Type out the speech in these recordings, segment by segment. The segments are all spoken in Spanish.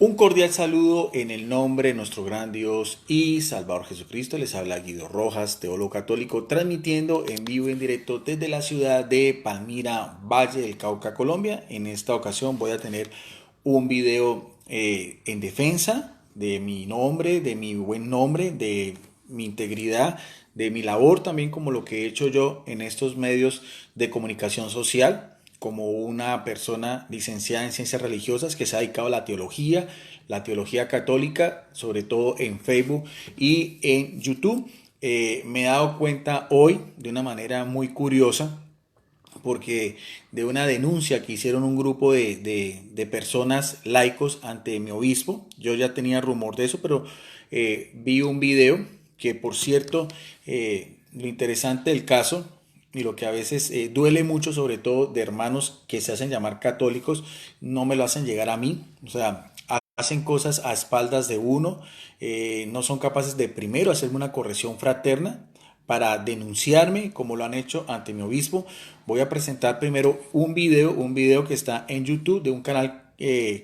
Un cordial saludo en el nombre de nuestro gran Dios y Salvador Jesucristo. Les habla Guido Rojas, teólogo católico, transmitiendo en vivo y en directo desde la ciudad de Palmira, Valle del Cauca, Colombia. En esta ocasión voy a tener un video en defensa de mi nombre, de mi buen nombre, de mi integridad, de mi labor también como lo que he hecho yo en estos medios de comunicación social como una persona licenciada en ciencias religiosas que se ha dedicado a la teología católica, sobre todo en Facebook y en YouTube. Me he dado cuenta hoy de una manera muy curiosa porque de una denuncia que hicieron un grupo de personas laicos ante mi obispo. Yo ya tenía rumor de eso, pero vi un video que, por cierto, lo interesante del caso y lo que a veces duele mucho, sobre todo de hermanos que se hacen llamar católicos, no me lo hacen llegar a mí. O sea, hacen cosas a espaldas de uno, no son capaces de primero hacerme una corrección fraterna para denunciarme como lo han hecho ante mi obispo. Voy a presentar primero un video que está en YouTube de un canal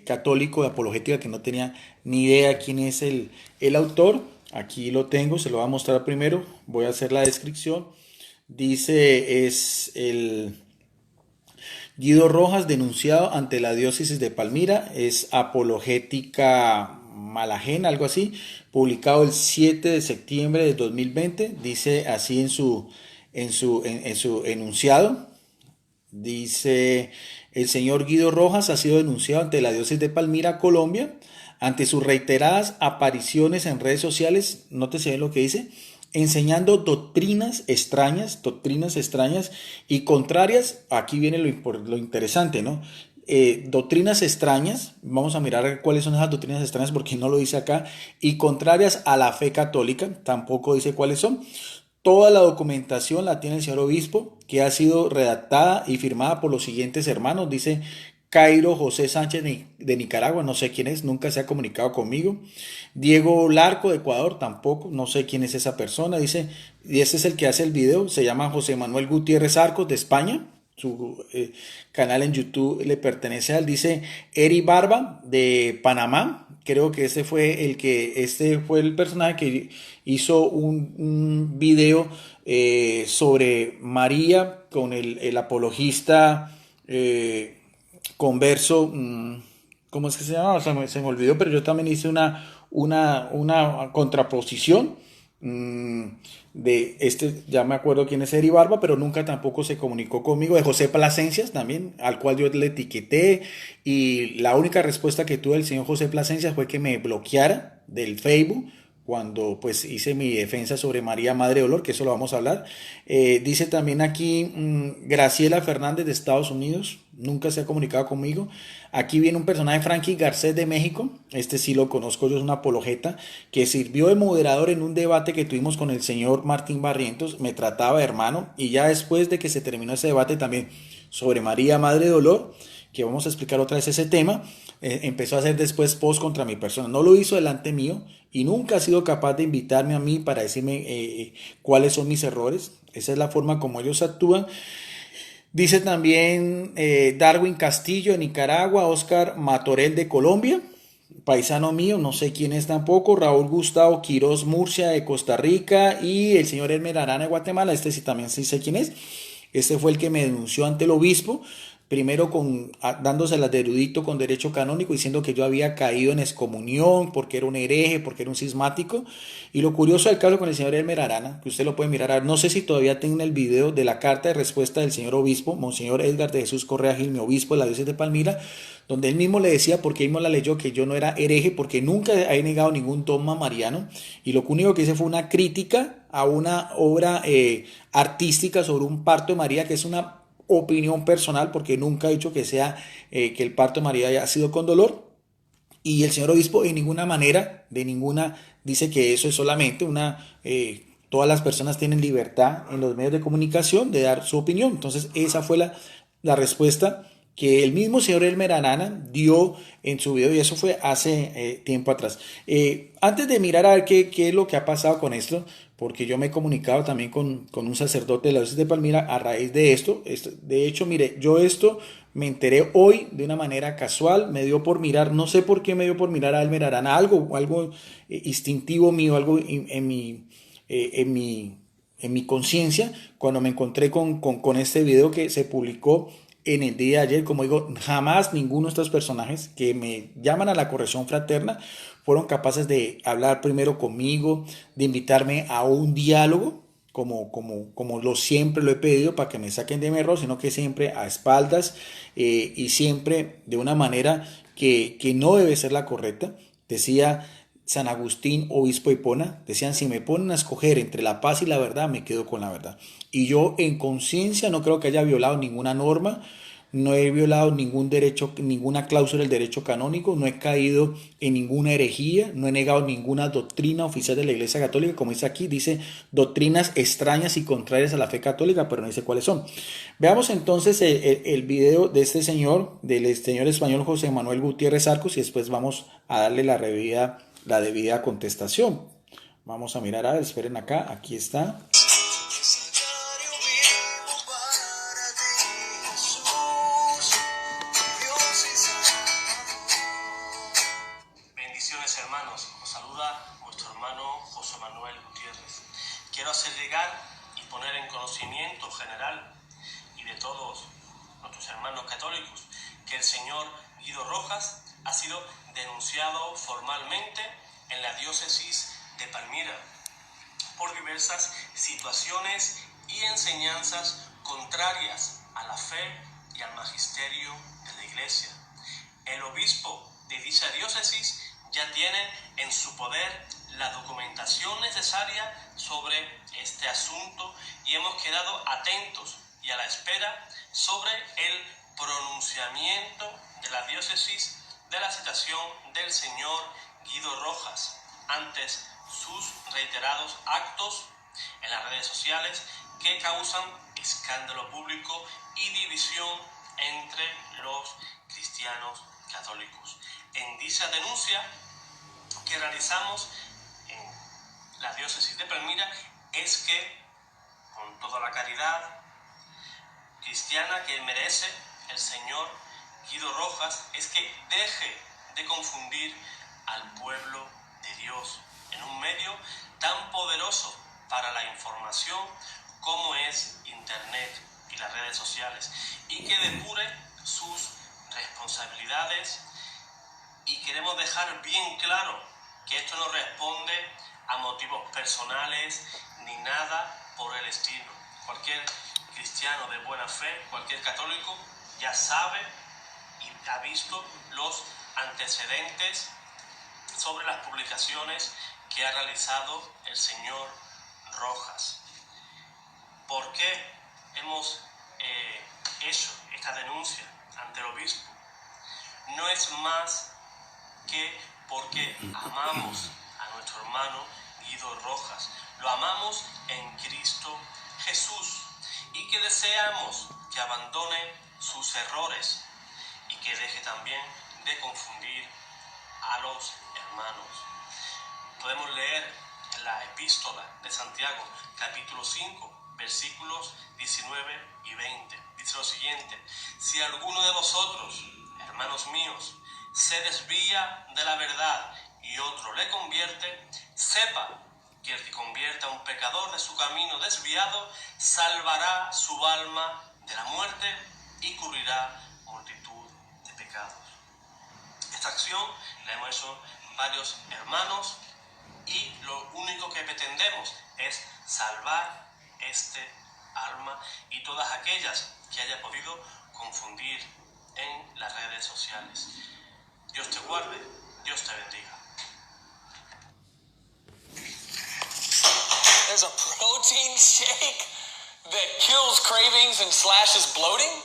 católico de apologética que no tenía ni idea quién es el autor. Aquí lo tengo, se lo voy a mostrar primero, voy a hacer la descripción. Dice, es el Guido Rojas denunciado ante la diócesis de Palmira, es apologética malajena, algo así, publicado el 7 de septiembre de 2020, dice así en su enunciado. Dice, el señor Guido Rojas ha sido denunciado ante la diócesis de Palmira, Colombia, ante sus reiteradas apariciones en redes sociales, nótese lo que dice, enseñando doctrinas extrañas y contrarias. Aquí viene lo interesante, ¿no? Doctrinas extrañas, vamos a mirar cuáles son esas doctrinas extrañas porque no lo dice acá, y contrarias a la fe católica, tampoco dice cuáles son. Toda la documentación la tiene el señor obispo, que ha sido redactada y firmada por los siguientes hermanos. Dice Cairo José Sánchez de Nicaragua, no sé quién es, nunca se ha comunicado conmigo. Diego Larco de Ecuador, tampoco, no sé quién es esa persona. Dice, y ese es el que hace el video, se llama José Manuel Gutiérrez Arcos de España. Su canal en YouTube le pertenece a él. Dice Eri Barba de Panamá. Creo que este fue el personaje que hizo un video sobre María con el apologista converso. ¿Cómo es que se llama? O sea, se me olvidó, pero yo también hice una contraposición de este, ya me acuerdo quién es Eri Barba, pero nunca tampoco se comunicó conmigo, de José Plasencias también, al cual yo le etiqueté, y la única respuesta que tuve del señor José Plasencias fue que me bloqueara del Facebook cuando pues hice mi defensa sobre María Madre de Dolor, que eso lo vamos a hablar. Dice también aquí Graciela Fernández de Estados Unidos, nunca se ha comunicado conmigo. Aquí viene un personaje, Frankie Garcés de México, este sí lo conozco yo, es una apologeta, que sirvió de moderador en un debate que tuvimos con el señor Martín Barrientos, me trataba de hermano, y ya después de que se terminó ese debate también sobre María Madre de Dolor, que vamos a explicar otra vez ese tema, empezó a hacer después post contra mi persona. No lo hizo delante mío y nunca ha sido capaz de invitarme a mí para decirme cuáles son mis errores. Esa es la forma como ellos actúan. Dice también Darwin Castillo de Nicaragua, Oscar Matorel de Colombia, paisano mío, no sé quién es tampoco, Raúl Gustavo Quiroz Murcia de Costa Rica y el señor Elmer Arana de Guatemala, este sí también sí sé quién es. Este fue el que me denunció ante el obispo, primero dándoselas de erudito con derecho canónico, diciendo que yo había caído en excomunión porque era un hereje, porque era un cismático. Y lo curioso del caso con el señor Elmer Arana, que usted lo puede mirar, no sé si todavía tiene el video de la carta de respuesta del señor obispo, Monseñor Edgar de Jesús Correa Gil, mi obispo de la diócesis de Palmira, donde él mismo le decía, porque él mismo la leyó, que yo no era hereje, porque nunca he negado ningún dogma mariano, y lo único que hice fue una crítica a una obra artística sobre un parto de María, que es una opinión personal, porque nunca he dicho que sea que el parto de María haya sido con dolor. Y el señor obispo en ninguna manera, de ninguna, dice que eso es solamente todas las personas tienen libertad en los medios de comunicación de dar su opinión. Entonces esa fue la respuesta que el mismo señor Elmer Arana dio en su video, y eso fue hace tiempo atrás. Antes de mirar a ver qué es lo que ha pasado con esto, porque yo me he comunicado también con un sacerdote de la diócesis de Palmira a raíz de esto. De hecho, mire, yo esto me enteré hoy de una manera casual, me dio por mirar, no sé por qué me dio por mirar a Elmer Arana, algo instintivo mío, algo en mi conciencia, cuando me encontré con este video que se publicó en el día de ayer. Como digo, jamás ninguno de estos personajes que me llaman a la corrección fraterna fueron capaces de hablar primero conmigo, de invitarme a un diálogo, como lo siempre lo he pedido para que me saquen de mi error, sino que siempre a espaldas, y siempre de una manera que no debe ser la correcta. Decía San Agustín, obispo de Hipona, decían: si me ponen a escoger entre la paz y la verdad, me quedo con la verdad. Y yo en conciencia no creo que haya violado ninguna norma, no he violado ningún derecho, ninguna cláusula del derecho canónico, no he caído en ninguna herejía, no he negado ninguna doctrina oficial de la Iglesia Católica. Como dice aquí, dice doctrinas extrañas y contrarias a la fe católica, pero no dice cuáles son. Veamos entonces el video de este señor, del señor español José Manuel Gutiérrez Arcos, y después vamos a darle la debida contestación. Vamos a mirar, a ver, esperen acá, aquí está. Bendiciones, hermanos. Os saluda vuestro hermano José Manuel Gutiérrez. Quiero hacer llegar y poner en conocimiento general y de todos nuestros hermanos católicos que el señor Guido Rojas ha sido denunciado formalmente en la diócesis de Palmira por diversas situaciones y enseñanzas contrarias a la fe y al magisterio de la Iglesia. El obispo de dicha diócesis ya tiene en su poder la documentación necesaria sobre este asunto y hemos quedado atentos y a la espera sobre el pronunciamiento de la diócesis de la citación del señor Guido Rojas antes sus reiterados actos en las redes sociales que causan escándalo público y división entre los cristianos católicos. En dicha denuncia que realizamos en la diócesis de Palmira es que, con toda la caridad cristiana que merece el señor Guido Rojas, es que deje de confundir al pueblo de Dios en un medio tan poderoso para la información como es Internet y las redes sociales, y que depure sus responsabilidades. Y queremos dejar bien claro que esto no responde a motivos personales ni nada por el estilo. Cualquier cristiano de buena fe, cualquier católico, ya sabe y ha visto los antecedentes sobre las publicaciones que ha realizado el señor Rojas. ¿Por qué hemos hecho esta denuncia ante el obispo? No es más que porque amamos a nuestro hermano Guido Rojas, lo amamos en Cristo Jesús, y que deseamos que abandone sus errores y que deje también de confundir a los hermanos. Podemos leer en la epístola de Santiago, capítulo 5, versículos 19 y 20. Dice lo siguiente: si alguno de vosotros, hermanos míos, se desvía de la verdad y otro le convierte, sepa que el que convierta a un pecador de su camino desviado salvará su alma de la muerte y cubrirá multitud de pecados. Esta acción la hemos hecho varios hermanos y lo único que pretendemos es salvar este alma y todas aquellas que haya podido confundir en las redes sociales. Dios te guarde, Dios te bendiga. There's a protein shake that kills cravings and slashes bloating?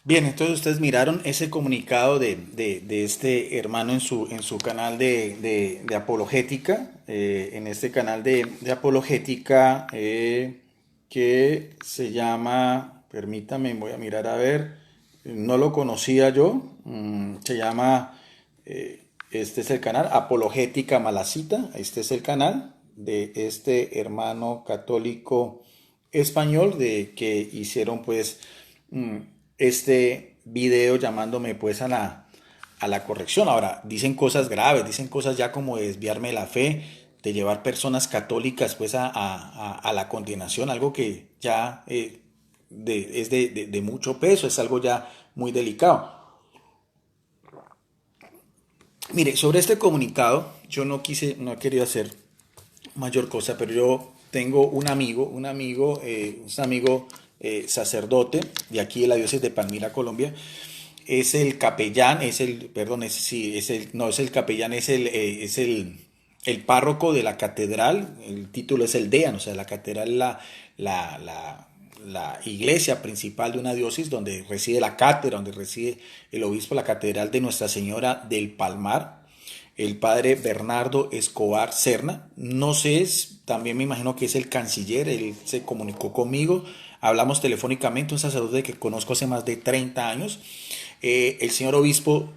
Bien, entonces ustedes miraron ese comunicado de este hermano en su canal de apologética, en este canal de apologética, que se llama, permítame, voy a mirar a ver, no lo conocía yo, se llama, este es el canal, Apologética Malacita, este es el canal de este hermano católico español de que hicieron pues este video llamándome pues a la corrección. Ahora, dicen cosas graves, dicen cosas ya como de desviarme de la fe, de llevar personas católicas pues a la condenación, algo que ya es de mucho peso, es algo ya muy delicado. Mire, sobre este comunicado, yo no he querido hacer mayor cosa, pero yo tengo un amigo sacerdote de aquí de la diócesis de Palmira, Colombia. Es el capellán, perdón, sí, no es el capellán, el párroco de la catedral. El título es el deán, o sea, la catedral es la iglesia principal de una diócesis donde reside la cátedra, donde reside el obispo, la catedral de Nuestra Señora del Palmar, el padre Bernardo Escobar Serna. No sé, también me imagino que es el canciller, él se comunicó conmigo, hablamos telefónicamente, un sacerdote que conozco hace más de 30 años. El señor obispo,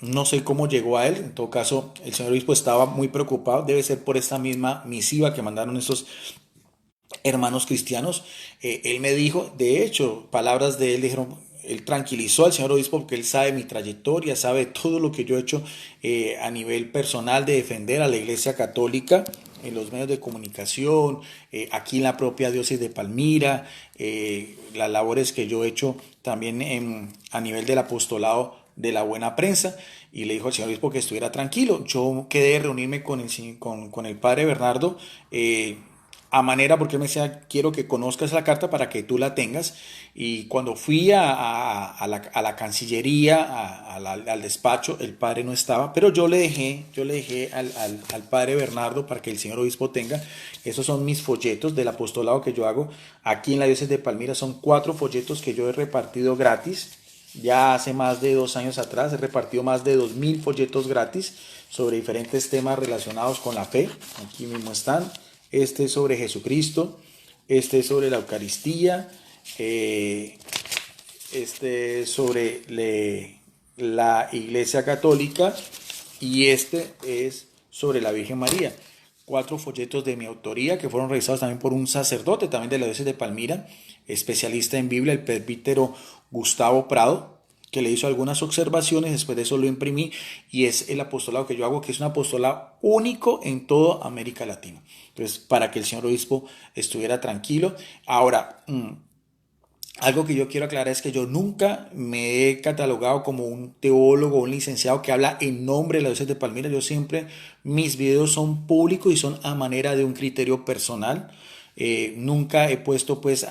no sé cómo llegó a él, en todo caso, el señor obispo estaba muy preocupado, debe ser por esta misma misiva que mandaron estos hermanos cristianos. Él me dijo, de hecho, palabras de él dijeron, él tranquilizó al señor obispo porque él sabe mi trayectoria, sabe todo lo que yo he hecho a nivel personal de defender a la Iglesia Católica en los medios de comunicación, aquí en la propia diócesis de Palmira, las labores que yo he hecho también a nivel del apostolado de la buena prensa, y le dijo al señor obispo que estuviera tranquilo. Yo quedé reunirme con el padre Bernardo, a manera, porque él me decía, quiero que conozcas la carta para que tú la tengas. Y cuando fui a la Cancillería, al despacho, el padre no estaba, pero yo le dejé al padre Bernardo para que el señor obispo tenga. Esos son mis folletos del apostolado que yo hago aquí en la diócesis de Palmira. Son 4 folletos que yo he repartido gratis. Ya hace más de 2 años atrás he repartido más de 2000 folletos gratis sobre diferentes temas relacionados con la fe. Aquí mismo están. Este es sobre Jesucristo, este es sobre la Eucaristía, este es sobre la Iglesia Católica y este es sobre la Virgen María. 4 folletos de mi autoría que fueron revisados también por un sacerdote también de la diócesis de Palmira, especialista en Biblia, el presbítero Gustavo Prado, que le hizo algunas observaciones. Después de eso lo imprimí y es el apostolado que yo hago, que es un apostolado único en toda América Latina. Entonces, para que el señor obispo estuviera tranquilo. Ahora, algo que yo quiero aclarar es que yo nunca me he catalogado como un teólogo o un licenciado que habla en nombre de la diócesis de Palmira. Yo siempre, mis videos son públicos y son a manera de un criterio personal. Nunca he puesto pues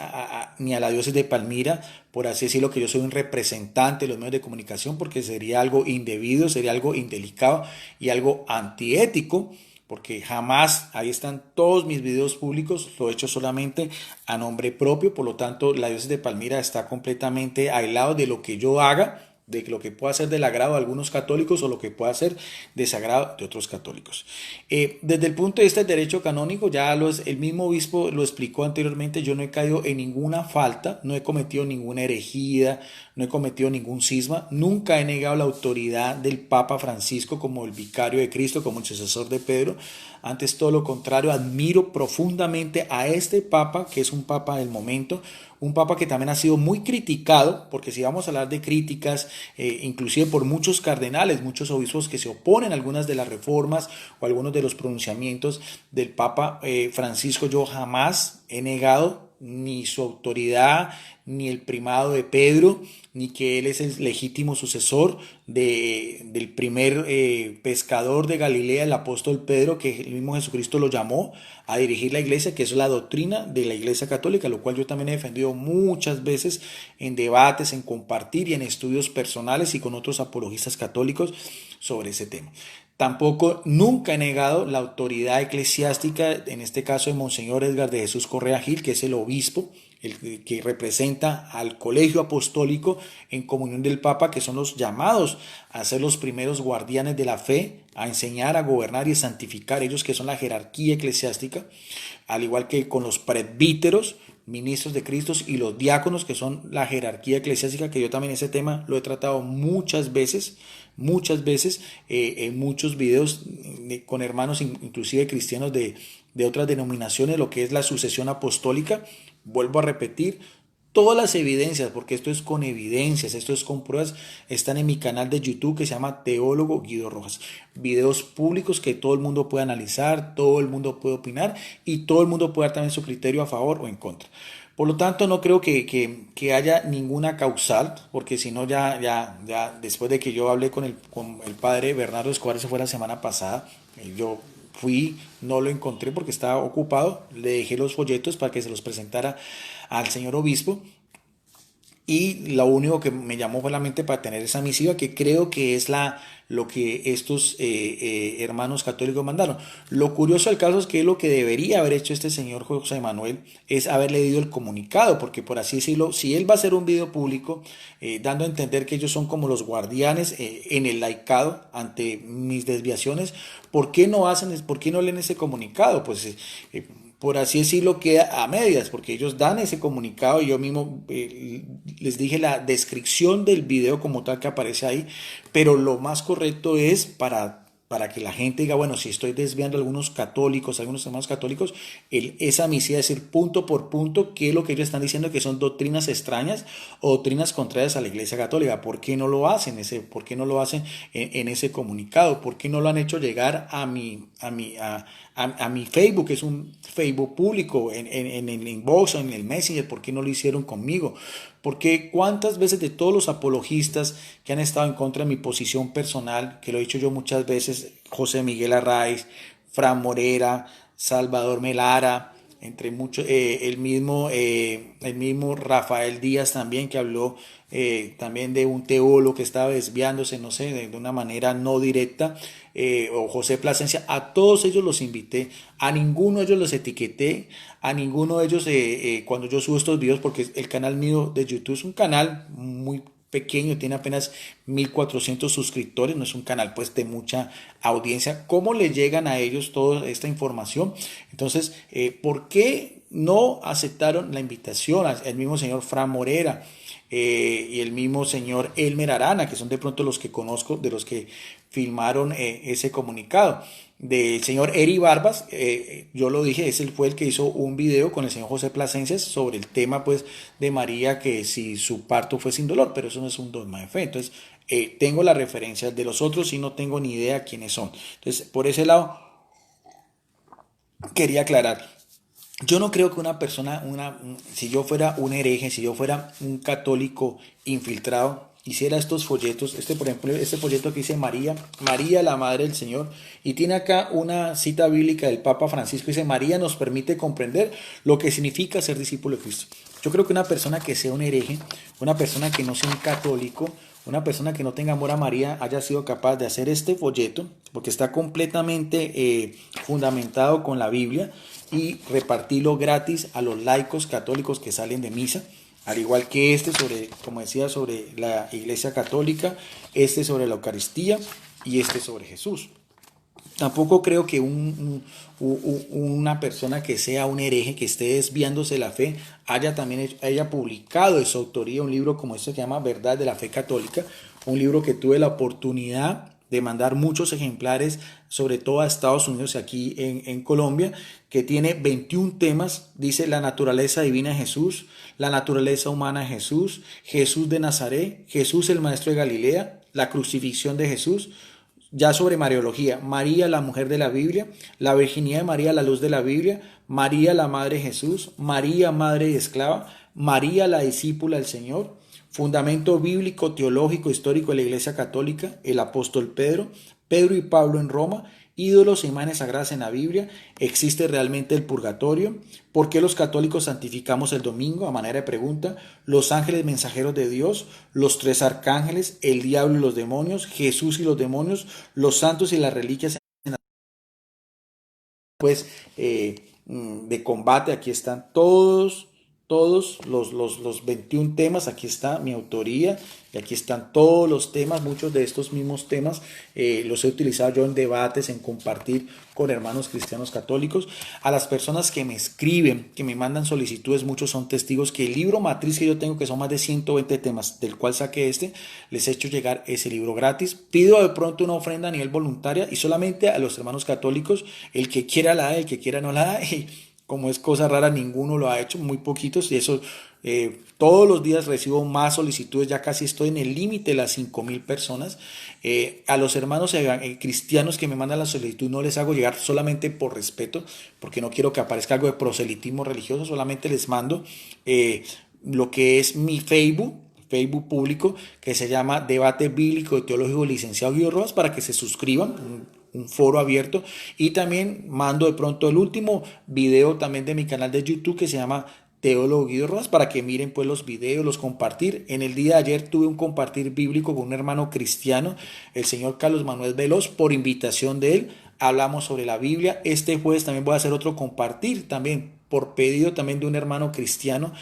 ni a la diócesis de Palmira, por así decirlo, que yo soy un representante de los medios de comunicación, porque sería algo indebido, sería algo indelicado y algo antiético, porque jamás, ahí están todos mis videos públicos, lo he hecho solamente a nombre propio. Por lo tanto, la diócesis de Palmira está completamente aislado de lo que yo haga, de lo que pueda ser del agrado de algunos católicos o lo que pueda ser desagrado de otros católicos. Desde el punto de vista del derecho canónico, ya el mismo obispo lo explicó anteriormente, yo no he caído en ninguna falta, no he cometido ninguna herejía, no he cometido ningún cisma, nunca he negado la autoridad del Papa Francisco como el vicario de Cristo, como el sucesor de Pedro. Antes, todo lo contrario, admiro profundamente a este Papa, que es un Papa del momento, un Papa que también ha sido muy criticado, porque si vamos a hablar de críticas, inclusive por muchos cardenales, muchos obispos que se oponen a algunas de las reformas o algunos de los pronunciamientos del Papa Francisco, yo jamás he negado ni su autoridad, ni el primado de Pedro, ni que él es el legítimo sucesor del primer pescador de Galilea, el apóstol Pedro, que el mismo Jesucristo lo llamó a dirigir la iglesia, que es la doctrina de la Iglesia Católica, lo cual yo también he defendido muchas veces en debates, en compartir y en estudios personales y con otros apologistas católicos sobre ese tema. Tampoco, nunca he negado la autoridad eclesiástica, en este caso de Monseñor Edgar de Jesús Correa Gil, que es el obispo, el que representa al colegio apostólico en comunión del Papa, que son los llamados a ser los primeros guardianes de la fe, a enseñar, a gobernar y a santificar, ellos que son la jerarquía eclesiástica, al igual que con los presbíteros. ministros de Cristo y los diáconos, que son la jerarquía eclesiástica, que yo también ese tema lo he tratado muchas veces, en muchos videos con hermanos inclusive cristianos de otras denominaciones, lo que es la sucesión apostólica. Vuelvo a repetir, todas las evidencias, porque esto es con evidencias, esto es con pruebas, están en mi canal de YouTube que se llama Teólogo Guido Rojas. Videos públicos que todo el mundo puede analizar, todo el mundo puede opinar y todo el mundo puede dar también su criterio a favor o en contra. Por lo tanto, no creo que haya ninguna causal, porque si no, ya después de que yo hablé con el padre Bernardo Escobar, se fue la semana pasada, yo fui, no lo encontré porque estaba ocupado, le dejé los folletos para que se los presentara al señor obispo. Y lo único que me llamó fue la mente para tener esa misiva, que creo que es lo que estos hermanos católicos mandaron. Lo curioso del caso es que lo que debería haber hecho este señor José Manuel es haber leído el comunicado, porque por así decirlo, si él va a hacer un video público dando a entender que ellos son como los guardianes en el laicado ante mis desviaciones, ¿por qué no leen ese comunicado? Pues por así decirlo, queda a medias, porque ellos dan ese comunicado y yo mismo les dije la descripción del video como tal que aparece ahí, pero lo más correcto es para que la gente diga, bueno, si estoy desviando a algunos católicos, a algunos hermanos católicos, esa misiva es decir punto por punto qué es lo que ellos están diciendo que son doctrinas extrañas o doctrinas contrarias a la Iglesia Católica. ¿Por qué no lo hacen? ¿Por qué no lo hacen en ese comunicado? ¿Por qué no lo han hecho llegar a mi Facebook, que es un Facebook público, en el inbox o en el Messenger? ¿Por qué no lo hicieron conmigo? Porque cuántas veces de todos los apologistas que han estado en contra de mi posición personal, que lo he dicho yo muchas veces, José Miguel Arraiz, Fran Morera, Salvador Melara, entre muchos, el mismo Rafael Díaz también, que habló también de un teólogo que estaba desviándose, no sé, de una manera no directa, o José Plasencia, a todos ellos los invité, a ninguno de ellos los etiqueté, a ninguno de ellos cuando yo subo estos videos, porque el canal mío de YouTube es un canal muy pequeño, tiene apenas 1400 suscriptores, no es un canal pues de mucha audiencia. ¿Cómo le llegan a ellos toda esta información? Entonces, ¿por qué no aceptaron la invitación? El mismo señor Fran Morera y el mismo señor Elmer Arana, que son de pronto los que conozco, de los que filmaron ese comunicado. Del señor Eri Barbas, yo lo dije, ese fue el que hizo un video con el señor José Plasencias sobre el tema pues de María, que si su parto fue sin dolor, pero eso no es un dogma de fe. Entonces tengo la referencia de los otros y no tengo ni idea quiénes son. Entonces por ese lado quería aclarar. Yo no creo que una persona, si yo fuera un hereje, si yo fuera un católico infiltrado, hiciera estos folletos. Por ejemplo, este folleto que dice María, María la Madre del Señor, y tiene acá una cita bíblica del Papa Francisco, dice: María nos permite comprender lo que significa ser discípulo de Cristo. Yo creo que una persona que sea un hereje, una persona que no sea un católico, una persona que no tenga amor a María, haya sido capaz de hacer este folleto, porque está completamente fundamentado con la Biblia, y repartirlo gratis a los laicos católicos que salen de misa, al igual que este sobre, como decía, sobre la Iglesia Católica, este sobre la Eucaristía y este sobre Jesús. Tampoco creo que una persona que sea un hereje, que esté desviándose de la fe, haya publicado de su autoría un libro como este que se llama Verdad de la Fe Católica, un libro que tuve la oportunidad de mandar muchos ejemplares, sobre todo a Estados Unidos y aquí en Colombia, que tiene 21 temas. Dice la naturaleza divina de Jesús, la naturaleza humana de Jesús, Jesús de Nazaret, Jesús el maestro de Galilea, la crucifixión de Jesús. Ya sobre Mariología, María la mujer de la Biblia, la virginidad de María la luz de la Biblia, María la madre de Jesús, María madre y esclava, María la discípula del Señor, fundamento bíblico, teológico, histórico de la Iglesia Católica, el apóstol Pedro, Pedro y Pablo en Roma, ídolos e imágenes sagradas en la Biblia, existe realmente el purgatorio, por qué los católicos santificamos el domingo, a manera de pregunta, los ángeles mensajeros de Dios, los tres arcángeles, el diablo y los demonios, Jesús y los demonios, los santos y las reliquias. Pues de combate, aquí están todos todos los 21 temas, aquí está mi autoría y aquí están todos los temas, muchos de estos mismos temas los he utilizado yo en debates, en compartir con hermanos cristianos católicos. A las personas que me escriben, que me mandan solicitudes, muchos son testigos que el libro matriz que yo tengo, que son más de 120 temas, del cual saqué les he hecho llegar ese libro gratis. Pido de pronto una ofrenda a nivel voluntaria y solamente a los hermanos católicos, el que quiera la da, el que quiera no la da. Y como es cosa rara, ninguno lo ha hecho, muy poquitos, y eso todos los días recibo más solicitudes, ya casi estoy en el límite de las 5,000 personas. A los hermanos cristianos que me mandan la solicitud no les hago llegar solamente por respeto, porque no quiero que aparezca algo de proselitismo religioso, solamente les mando lo que es mi Facebook público, que se llama Debate Bíblico y Teológico Licenciado Guido Rojas, para que se suscriban, un foro abierto, y también mando de pronto el último video también de mi canal de YouTube que se llama Teólogo Guido Rojas, para que miren pues los videos, los compartir. En el día de ayer tuve un compartir bíblico con un hermano cristiano, el señor Carlos Manuel Veloz, por invitación de él, hablamos sobre la Biblia. Este jueves también voy a hacer otro compartir también por pedido también de un hermano cristiano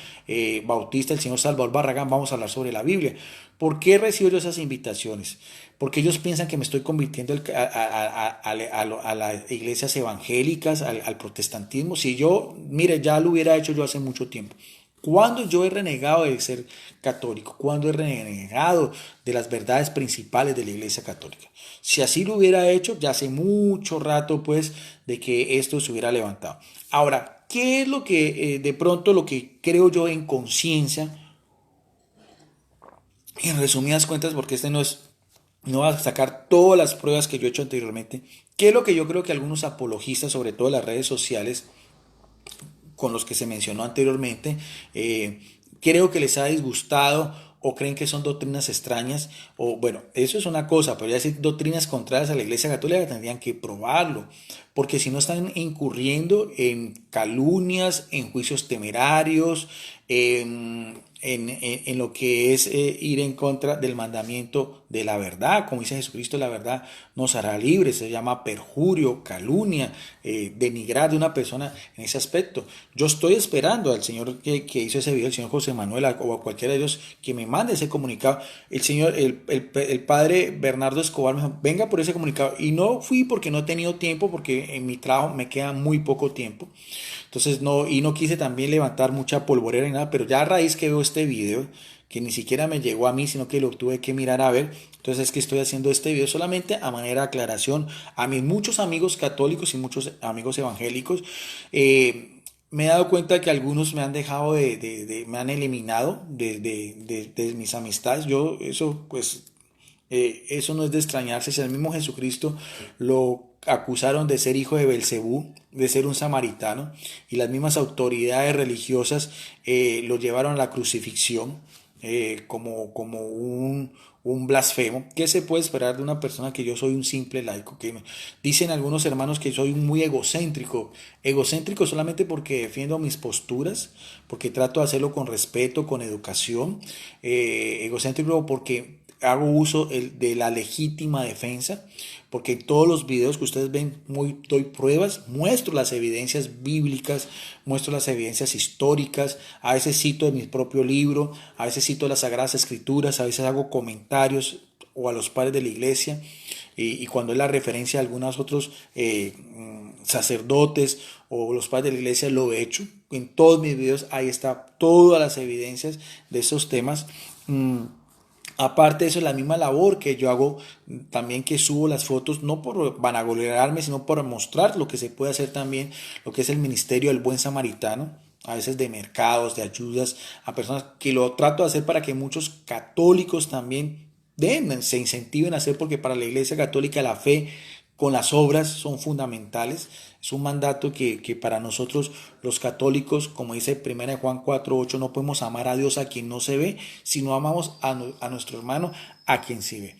bautista, el señor Salvador Barragán. Vamos a hablar sobre la Biblia. ¿Por qué recibo yo esas invitaciones? Porque ellos piensan que me estoy convirtiendo a las iglesias evangélicas, al protestantismo. Si yo, mire, ya lo hubiera hecho yo hace mucho tiempo. Cuando yo he renegado de ser católico, cuando he renegado de las verdades principales de la Iglesia Católica. Si así lo hubiera hecho, ya hace mucho rato pues de que esto se hubiera levantado. Ahora, ¿qué es lo que de pronto lo que creo yo en conciencia? En resumidas cuentas, porque no va a sacar todas las pruebas que yo he hecho anteriormente. ¿Qué es lo que yo creo que algunos apologistas, sobre todo en las redes sociales, con los que se mencionó anteriormente, creo que les ha disgustado o creen que son doctrinas extrañas? O bueno, eso es una cosa, pero ya decir doctrinas contrarias a la Iglesia Católica tendrían que probarlo, porque si no están incurriendo en calumnias, en juicios temerarios, en lo que es ir en contra del mandamiento de la verdad. Como dice Jesucristo, la verdad nos hará libres. Se llama perjurio, calumnia, denigrar de una persona en ese aspecto. Yo estoy esperando al señor que hizo ese video, el señor José Manuel, o a cualquiera de ellos que me mande ese comunicado. El padre Bernardo Escobar me dijo, venga por ese comunicado. Y no fui porque no he tenido tiempo, porque en mi trabajo me queda muy poco tiempo. Entonces no quise también levantar mucha polvorera ni nada, pero ya a raíz que veo este video, que ni siquiera me llegó a mí, sino que lo tuve que mirar a ver, entonces es que estoy haciendo este video solamente a manera de aclaración a mis muchos amigos católicos y muchos amigos evangélicos. Me he dado cuenta que algunos me han dejado me han eliminado de mis amistades. Eso no es de extrañarse. Si al mismo Jesucristo lo acusaron de ser hijo de Belcebú, de ser un samaritano, y las mismas autoridades religiosas lo llevaron a la crucifixión como un blasfemo. ¿Qué se puede esperar de una persona que yo soy un simple laico? Que dicen algunos hermanos que soy muy egocéntrico solamente porque defiendo mis posturas, porque trato de hacerlo con respeto, con educación, egocéntrico porque hago uso de la legítima defensa, porque en todos los videos que ustedes ven doy pruebas, muestro las evidencias bíblicas, muestro las evidencias históricas, a veces cito de mi propio libro, a veces cito las Sagradas Escrituras, a veces hago comentarios o a los padres de la iglesia, y cuando es la referencia a algunos otros sacerdotes o los padres de la iglesia, lo he hecho. En todos mis videos ahí está todas las evidencias de esos temas. Aparte de eso, la misma labor que yo hago también, que subo las fotos no por vanagloriarme, sino por mostrar lo que se puede hacer también, lo que es el ministerio del buen samaritano, a veces de mercados, de ayudas a personas, que lo trato de hacer para que muchos católicos también se incentiven a hacer, porque para la Iglesia Católica la fe con las obras son fundamentales. Es un mandato que para nosotros los católicos, como dice 1 Juan 4:8, no podemos amar a Dios a quien no se ve, sino amamos a nuestro hermano a quien se ve.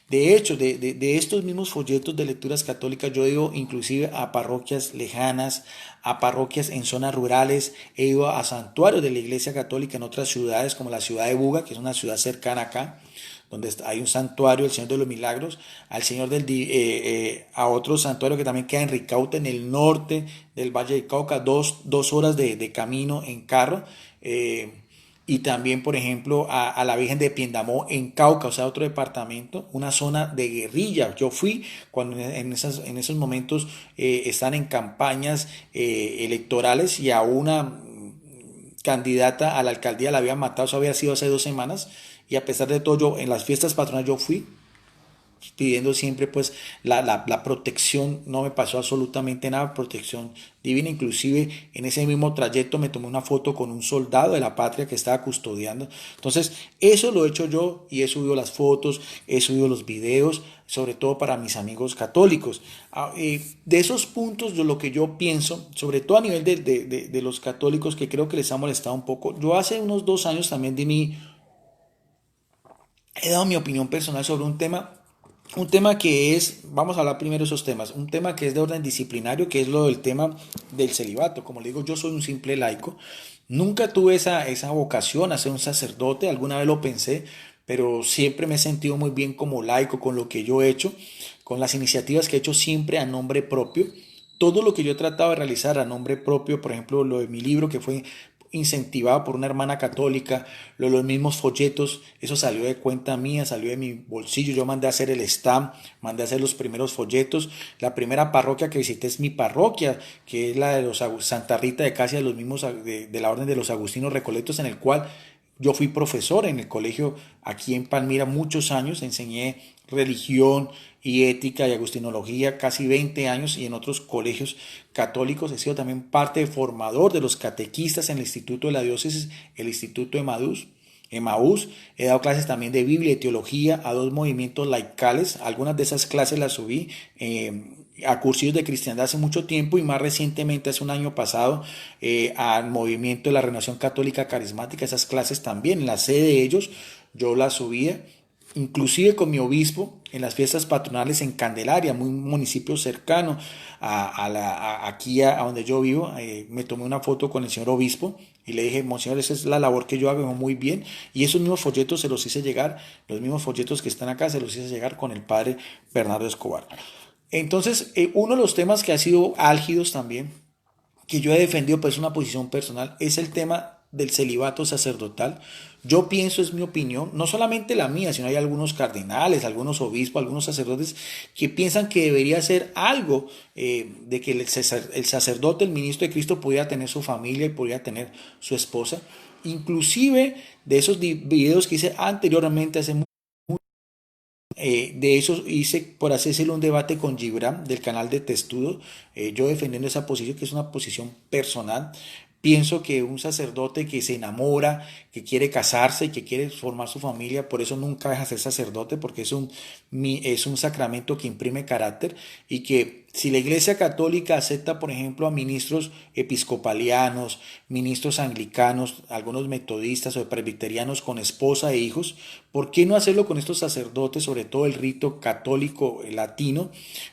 De hecho, de estos mismos folletos de lecturas católicas, yo he ido inclusive a parroquias lejanas, a parroquias en zonas rurales, he ido a santuarios de la Iglesia Católica en otras ciudades, como la ciudad de Buga, que es una ciudad cercana acá, donde hay un santuario, el Señor de los Milagros, a otro santuario que también queda en Ricauta, en el norte del Valle del Cauca, dos horas de camino en carro. y también, por ejemplo, a la Virgen de Piendamó en Cauca, o sea, otro departamento, una zona de guerrilla. Yo fui cuando en esos momentos están en campañas electorales y a una candidata a la alcaldía la habían matado, eso había sido hace 2 semanas, y a pesar de todo, yo en las fiestas patronales yo fui pidiendo siempre pues la protección, no me pasó absolutamente nada, protección divina, inclusive en ese mismo trayecto me tomé una foto con un soldado de la patria que estaba custodiando. Entonces eso lo he hecho yo y he subido las fotos, he subido los videos, sobre todo para mis amigos católicos. De esos puntos, lo que yo pienso, sobre todo a nivel de los católicos, que creo que les ha molestado un poco, yo hace unos 2 años también he dado mi opinión personal sobre un tema que es, vamos a hablar primero de esos temas, un tema que es de orden disciplinario, que es lo del tema del celibato. Como le digo, yo soy un simple laico, nunca tuve esa vocación a ser un sacerdote, alguna vez lo pensé, pero siempre me he sentido muy bien como laico con lo que yo he hecho, con las iniciativas que he hecho siempre a nombre propio. Todo lo que yo he tratado de realizar a nombre propio, por ejemplo, lo de mi libro que fue incentivado por una hermana católica, los mismos folletos, eso salió de cuenta mía, salió de mi bolsillo, yo mandé a hacer el stamp, mandé a hacer los primeros folletos, la primera parroquia que visité es mi parroquia, que es la de los Santa Rita de Casia, los mismos de la Orden de los Agustinos Recoletos, en el cual yo fui profesor en el colegio aquí en Palmira muchos años, enseñé religión y ética y agustinología casi 20 años y en otros colegios católicos. He sido también parte de formador de los catequistas en el Instituto de la Diócesis, el Instituto Emaús. He dado clases también de Biblia y teología a 2 movimientos laicales. Algunas de esas clases las subí a cursillos de cristiandad hace mucho tiempo y más recientemente, hace un año pasado, al movimiento de la Renovación Católica Carismática. Esas clases también, en la sede de ellos, yo las subía, inclusive con mi obispo, en las fiestas patronales en Candelaria, un municipio cercano aquí a donde yo vivo. Me tomé una foto con el señor obispo y le dije: monseñor, esa es la labor que yo hago muy bien, y esos mismos folletos se los hice llegar, los mismos folletos que están acá se los hice llegar con el padre Bernardo Escobar. Entonces, uno de los temas que ha sido álgidos también, que yo he defendido, pues una posición personal, es el tema del celibato sacerdotal. Yo pienso, es mi opinión, no solamente la mía, sino hay algunos cardenales, algunos obispos, algunos sacerdotes que piensan que debería ser algo de que el sacerdote, el ministro de Cristo, pudiera tener su familia y pudiera tener su esposa. Inclusive de esos videos que hice anteriormente, de eso hice, por así decirlo, un debate con Gibran del canal de Testudo, yo defendiendo esa posición, que es una posición personal. Pienso que un sacerdote que se enamora, que quiere casarse y que quiere formar su familia, por eso nunca deja de ser sacerdote, porque es un sacramento que imprime carácter, y que si la Iglesia Católica acepta, por ejemplo, a ministros episcopalianos, ministros anglicanos, algunos metodistas o presbiterianos con esposa e hijos, ¿por qué no hacerlo con estos sacerdotes, sobre todo el rito católico latino?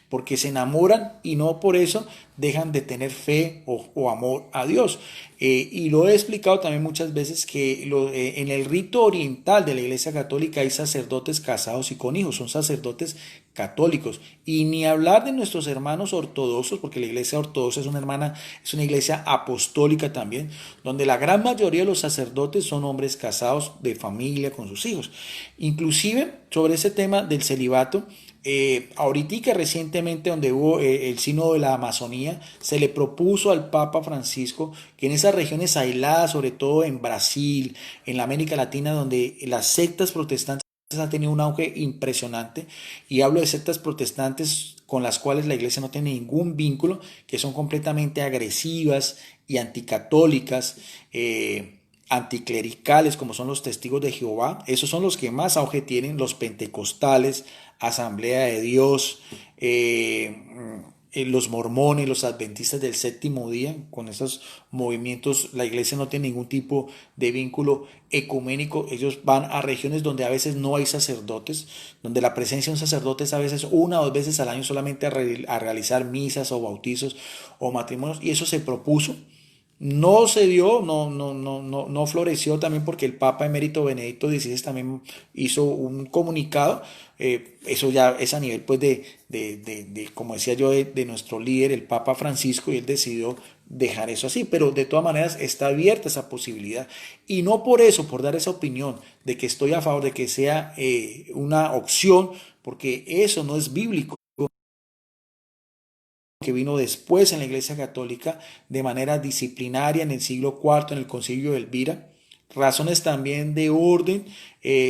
Porque se enamoran y no por eso dejan de tener fe o amor a Dios. Y lo he explicado también muchas veces que en el rito oriental de la Iglesia Católica hay sacerdotes casados y con hijos, son sacerdotes católicos. Y ni hablar de nuestros hermanos ortodoxos, porque la Iglesia Ortodoxa es una iglesia apostólica también, donde la gran mayoría de los sacerdotes son hombres casados de familia con sus hijos. Inclusive sobre ese tema del celibato, ahorita recientemente, donde hubo el sínodo de la Amazonía, se le propuso al Papa Francisco que en esas regiones aisladas, sobre todo en Brasil, en la América Latina, donde las sectas protestantes han tenido un auge impresionante, y hablo de sectas protestantes con las cuales la iglesia no tiene ningún vínculo, que son completamente agresivas y anticatólicas, anticlericales, como son los testigos de Jehová. Esos son los que más auge tienen, los pentecostales, Asamblea de Dios, los mormones, los adventistas del séptimo día. Con esos movimientos la iglesia no tiene ningún tipo de vínculo ecuménico. Ellos van a regiones donde a veces no hay sacerdotes, donde la presencia de un sacerdote es a veces 1 o 2 veces al año, solamente a realizar misas o bautizos o matrimonios, y eso se propuso No se dio, no floreció también porque el Papa emérito Benedicto XVI también hizo un comunicado. Eso ya es a nivel, pues, como decía yo, de nuestro líder, el Papa Francisco, y él decidió dejar eso así. Pero de todas maneras está abierta esa posibilidad. Y no por eso, por dar esa opinión de que estoy a favor de que sea una opción, porque eso no es bíblico, que vino después en la Iglesia Católica de manera disciplinaria en el siglo IV, en el Concilio de Elvira. Razones también de orden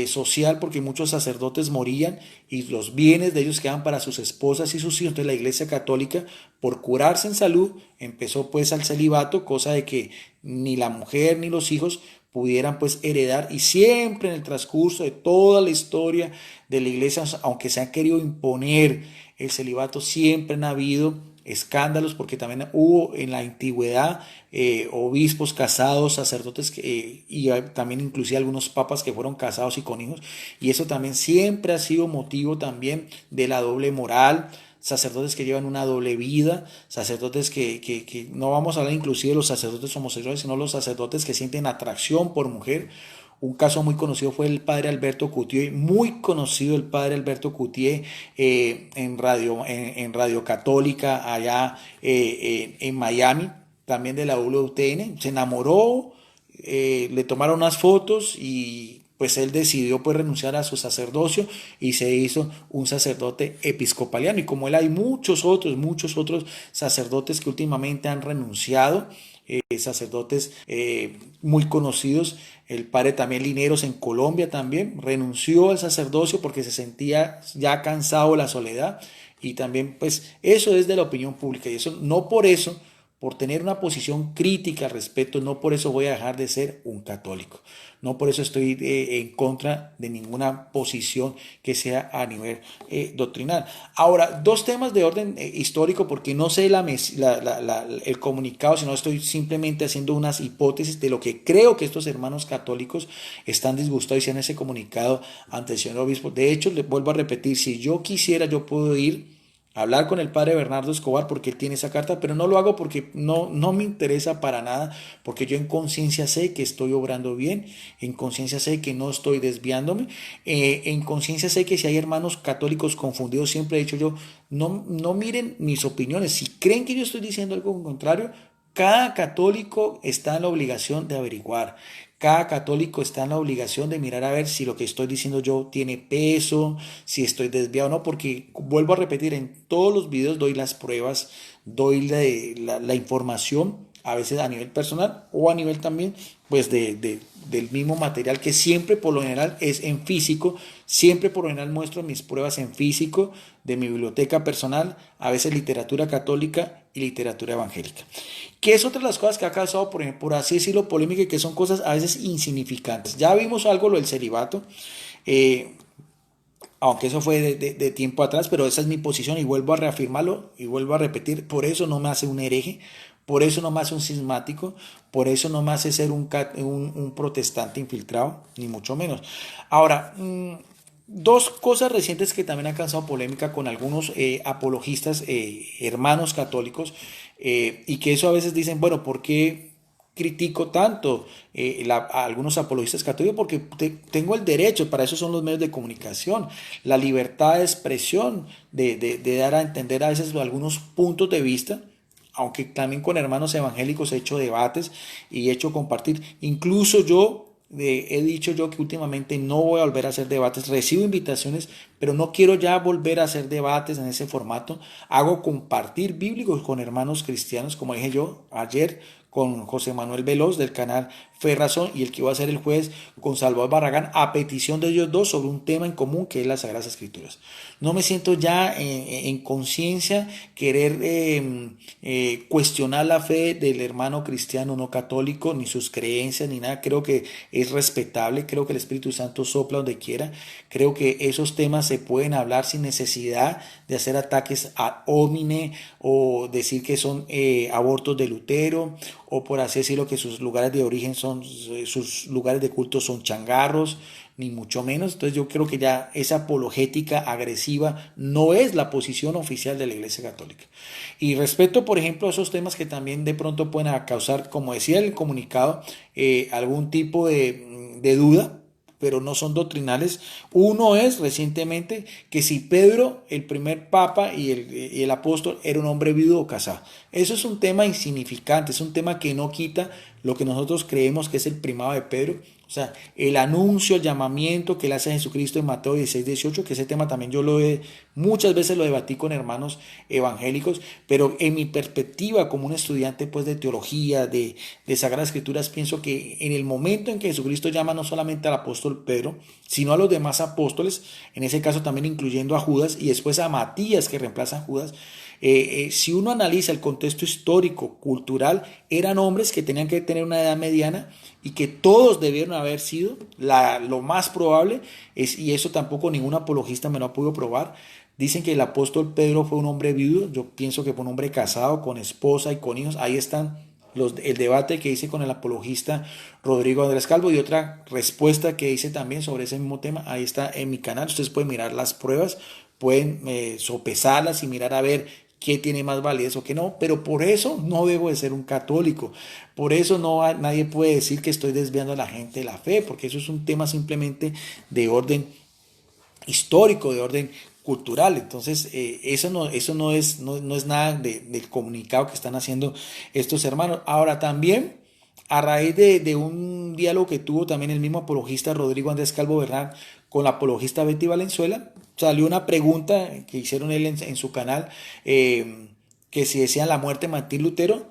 social, porque muchos sacerdotes morían y los bienes de ellos quedaban para sus esposas y sus hijos. Entonces la Iglesia Católica, por curarse en salud, empezó pues al celibato, cosa de que ni la mujer ni los hijos pudieran pues heredar, y siempre en el transcurso de toda la historia de la iglesia, aunque se ha querido imponer el celibato, siempre han habido escándalos, porque también hubo en la antigüedad obispos casados, sacerdotes y también inclusive algunos papas que fueron casados y con hijos, y eso también siempre ha sido motivo también de la doble moral. Sacerdotes que llevan una doble vida, sacerdotes que no vamos a hablar inclusive de los sacerdotes homosexuales, sino los sacerdotes que sienten atracción por mujer. Un caso muy conocido fue el padre Alberto Coutier, muy conocido el padre Alberto Coutier en Radio Católica allá en Miami, también de la WTN. Se enamoró, le tomaron unas fotos y pues él decidió pues renunciar a su sacerdocio y se hizo un sacerdote episcopaliano. Y como él hay muchos otros sacerdotes que últimamente han renunciado, sacerdotes muy conocidos. El padre también Lineros en Colombia también renunció al sacerdocio porque se sentía ya cansado de la soledad, y también pues eso es de la opinión pública, y eso no por eso, por tener una posición crítica al respecto, no por eso voy a dejar de ser un católico. No por eso estoy en contra de ninguna posición que sea a nivel doctrinal. Ahora, dos temas de orden histórico, porque no sé el comunicado, sino estoy simplemente haciendo unas hipótesis de lo que creo que estos hermanos católicos están disgustados y hicieron ese comunicado ante el señor obispo. De hecho, les vuelvo a repetir, si yo quisiera, yo puedo ir hablar con el padre Bernardo Escobar porque él tiene esa carta, pero no lo hago porque no me interesa para nada, porque yo en conciencia sé que estoy obrando bien, en conciencia sé que no estoy desviándome, en conciencia sé que si hay hermanos católicos confundidos, siempre he dicho yo, no miren mis opiniones, si creen que yo estoy diciendo algo contrario, cada católico está en la obligación de averiguar. Cada católico está en la obligación de mirar a ver si lo que estoy diciendo yo tiene peso, si estoy desviado o no, porque vuelvo a repetir, en todos los videos doy las pruebas, doy la información, a veces a nivel personal o a nivel también pues del mismo material, que siempre por lo general es en físico, siempre por lo general muestro mis pruebas en físico de mi biblioteca personal, a veces literatura católica y literatura evangélica. Que es otra de las cosas que ha causado, por ejemplo, por así decirlo, polémica, y que son cosas a veces insignificantes. Ya vimos algo, lo del celibato, eh, aunque eso fue de tiempo atrás, pero esa es mi posición y vuelvo a reafirmarlo y vuelvo a repetir, por eso no me hace un hereje, por eso no me hace un cismático, por eso no me hace ser un protestante infiltrado, ni mucho menos. Ahora, dos cosas recientes que también han causado polémica con algunos apologistas, hermanos católicos, y que eso a veces dicen, bueno, ¿por qué critico tanto a algunos apologistas católicos? Porque tengo el derecho, para eso son los medios de comunicación, la libertad de expresión, de dar a entender a veces algunos puntos de vista, aunque también con hermanos evangélicos he hecho debates y he hecho compartir. Incluso yo he dicho yo que últimamente no voy a volver a hacer debates, recibo invitaciones, pero no quiero ya volver a hacer debates en ese formato. Hago compartir bíblicos con hermanos cristianos, como dije yo ayer, con José Manuel Veloz del canal Fe Razón, y el que iba a ser el jueves con Salvador Barragán, a petición de ellos dos, sobre un tema en común que es las Sagradas Escrituras. No me siento ya en conciencia querer cuestionar la fe del hermano cristiano no católico, ni sus creencias, ni nada. Creo que es respetable, creo que el Espíritu Santo sopla donde quiera, creo que esos temas se pueden hablar sin necesidad de hacer ataques ad hominem o decir que son abortos de Lutero, o por así decirlo que sus lugares de origen son, sus lugares de culto son changarros. ni mucho menos. Entonces yo creo que ya esa apologética agresiva no es la posición oficial de la Iglesia Católica. Y respecto, por ejemplo, a esos temas que también de pronto pueden causar, como decía el comunicado, algún tipo de duda, pero no son doctrinales. Uno es recientemente que si Pedro, el primer papa y el apóstol, era un hombre viudo o casado. Eso es un tema insignificante, es un tema que no quita lo que nosotros creemos que es el primado de Pedro. O sea, el anuncio, el llamamiento que le hace a Jesucristo en Mateo 16-18, que ese tema también muchas veces lo debatí con hermanos evangélicos, pero en mi perspectiva como un estudiante pues de teología, de Sagradas Escrituras, pienso que en el momento en que Jesucristo llama no solamente al apóstol Pedro, sino a los demás apóstoles, en ese caso también incluyendo a Judas y después a Matías que reemplaza a Judas, si uno analiza el contexto histórico, cultural, eran hombres que tenían que tener una edad mediana y que todos debieron haber sido, lo más probable, y eso tampoco ningún apologista me lo ha podido probar. Dicen que el apóstol Pedro fue un hombre viudo, yo pienso que fue un hombre casado, con esposa y con hijos. Ahí están el debate que hice con el apologista Rodrigo Andrés Calvo y otra respuesta que hice también sobre ese mismo tema. Ahí está en mi canal, ustedes pueden mirar las pruebas, pueden sopesarlas y mirar a ver qué tiene más validez o qué no, pero por eso no debo de ser un católico, por eso nadie puede decir que estoy desviando a la gente de la fe, porque eso es un tema simplemente de orden histórico, de orden cultural. Entonces eso no es nada del comunicado que están haciendo estos hermanos. Ahora también, a raíz de un diálogo que tuvo también el mismo apologista Rodrigo Andrés Calvo Bernal con la apologista Betty Valenzuela, salió una pregunta que hicieron él en su canal, que si decían la muerte de Martín Lutero,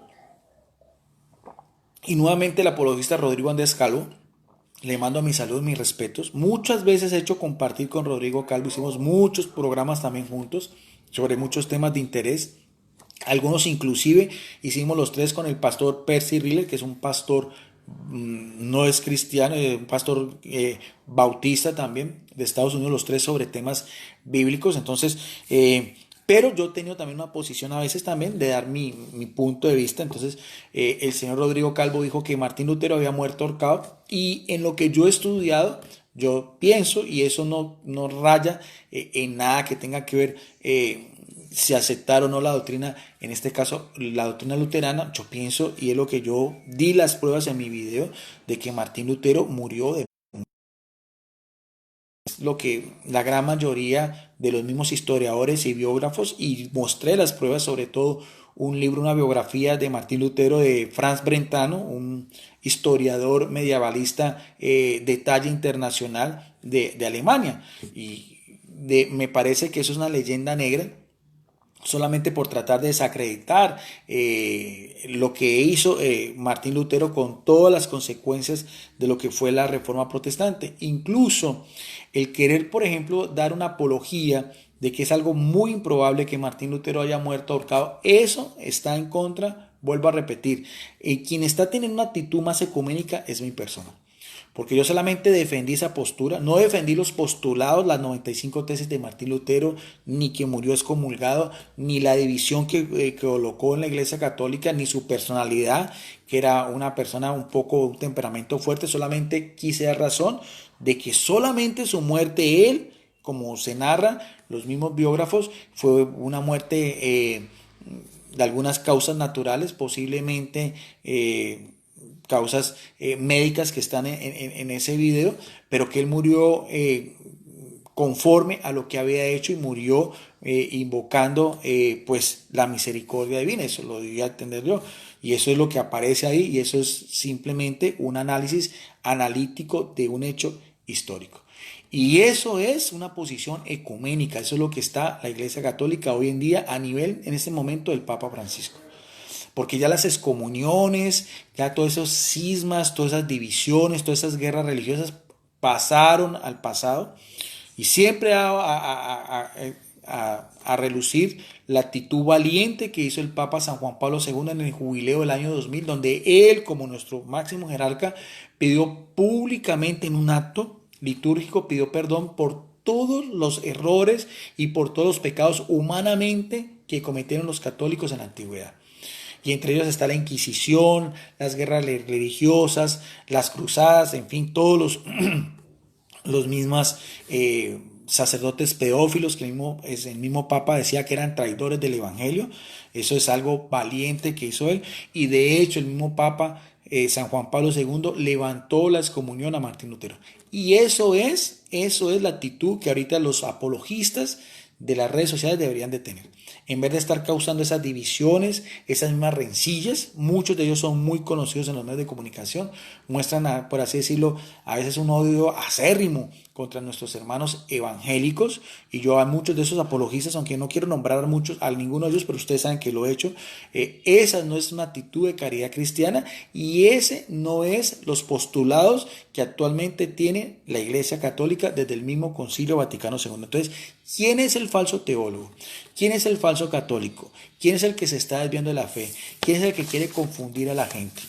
y nuevamente el apologista Rodrigo Andrés Calvo, le mando mis saludos, mis respetos. Muchas veces he hecho compartir con Rodrigo Calvo, hicimos muchos programas también juntos sobre muchos temas de interés. Algunos inclusive hicimos los tres con el pastor Percy Riller, que es un pastor, no es cristiano, un pastor bautista también de Estados Unidos, los tres sobre temas bíblicos. Entonces, pero yo he tenido también una posición a veces también de dar mi punto de vista. Entonces, el señor Rodrigo Calvo dijo que Martín Lutero había muerto ahorcado, y en lo que yo he estudiado, yo pienso, y eso no raya en nada que tenga que ver si aceptar o no la doctrina, en este caso la doctrina luterana, yo pienso, y es lo que yo di las pruebas en mi video, de que Martín Lutero murió de lo que la gran mayoría de los mismos historiadores y biógrafos, y mostré las pruebas, sobre todo un libro, una biografía de Martín Lutero de Franz Brentano, un historiador medievalista de talla internacional de Alemania, y me parece que eso es una leyenda negra solamente por tratar de desacreditar lo que hizo Martín Lutero, con todas las consecuencias de lo que fue la Reforma Protestante. Incluso el querer, por ejemplo, dar una apología de que es algo muy improbable que Martín Lutero haya muerto ahorcado, eso está en contra, vuelvo a repetir, quien está teniendo una actitud más ecuménica es mi persona. Porque yo solamente defendí esa postura, no defendí los postulados, las 95 tesis de Martín Lutero, ni que murió excomulgado, ni la división que colocó en la Iglesia Católica, ni su personalidad, que era una persona un temperamento fuerte. Solamente quise dar razón de que solamente su muerte, él, como se narra, los mismos biógrafos, fue una muerte de algunas causas naturales, posiblemente causas médicas que están en ese video, pero que él murió conforme a lo que había hecho, y murió invocando pues la misericordia divina. Eso lo debía entender yo, y eso es lo que aparece ahí, y eso es simplemente un análisis analítico de un hecho histórico. Y eso es una posición ecuménica, eso es lo que está la Iglesia Católica hoy en día a nivel, en este momento, del Papa Francisco. Porque ya las excomuniones, ya todos esos cismas, todas esas divisiones, todas esas guerras religiosas pasaron al pasado, y siempre a relucir la actitud valiente que hizo el Papa San Juan Pablo II en el jubileo del año 2000, donde él, como nuestro máximo jerarca, pidió públicamente en un acto litúrgico, pidió perdón por todos los errores y por todos los pecados humanamente que cometieron los católicos en la antigüedad. Y entre ellos está la Inquisición, las guerras religiosas, las cruzadas, en fin, todos los mismos sacerdotes pedófilos, que el mismo Papa decía que eran traidores del Evangelio. Eso es algo valiente que hizo él. Y de hecho el mismo Papa, San Juan Pablo II, levantó la excomunión a Martín Lutero. Y eso es la actitud que ahorita los apologistas de las redes sociales deberían de tener. En vez de estar causando esas divisiones, esas mismas rencillas, muchos de ellos son muy conocidos en los medios de comunicación, muestran, por así decirlo, a veces un odio acérrimo contra nuestros hermanos evangélicos, y yo a muchos de esos apologistas, aunque no quiero nombrar a ninguno de ellos, pero ustedes saben que lo he hecho, esa no es una actitud de caridad cristiana, y ese no es los postulados que actualmente tiene la Iglesia Católica desde el mismo Concilio Vaticano II. Entonces, ¿quién es el falso teólogo? ¿Quién es el falso católico? ¿Quién es el que se está desviando de la fe? ¿Quién es el que quiere confundir a la gente?